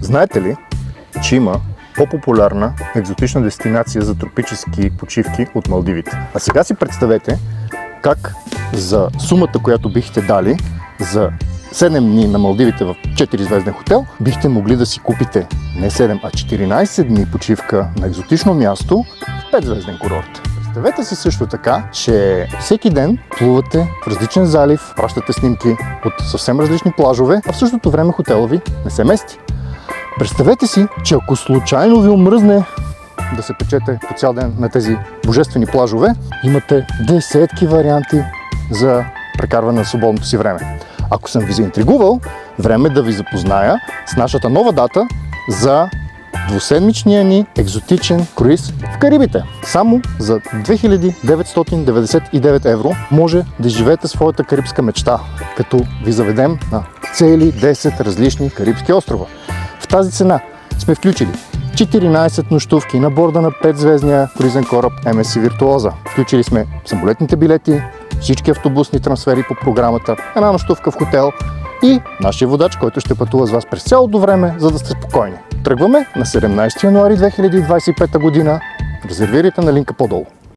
Знаете ли, че има по-популярна екзотична дестинация за тропически почивки от Малдивите? А сега си представете как за сумата, която бихте дали за 7 дни на Малдивите в 4-звезден хотел, бихте могли да си купите не 7, а 14 дни почивка на екзотично място в 5-звезден курорт. Представете си също така, че всеки ден плувате в различен залив, пращате снимки от съвсем различни плажове, а в същото време хотела ви не се мести. Представете си, че ако случайно ви омръзне да се печете по цял ден на тези божествени плажове, имате десетки варианти за прекарване на свободното си време. Ако съм ви заинтригувал, време да ви запозная с нашата нова дата за двуседмичния ни екзотичен круиз в Карибите. Само за 2999 евро може да изживеете своята карибска мечта, като ви заведем на цели 10 различни карибски острова. В тази цена сме включили 14 нощувки на борда на 5-звездния круизен кораб MSC Virtuosa. Включили сме самолетните билети, всички автобусни трансфери по програмата, една нощувка в хотел и нашия водач, който ще пътува с вас през цялото време, за да сте спокойни. Тръгваме на 17 януари 2025 година. Резервирайте на линка по-долу.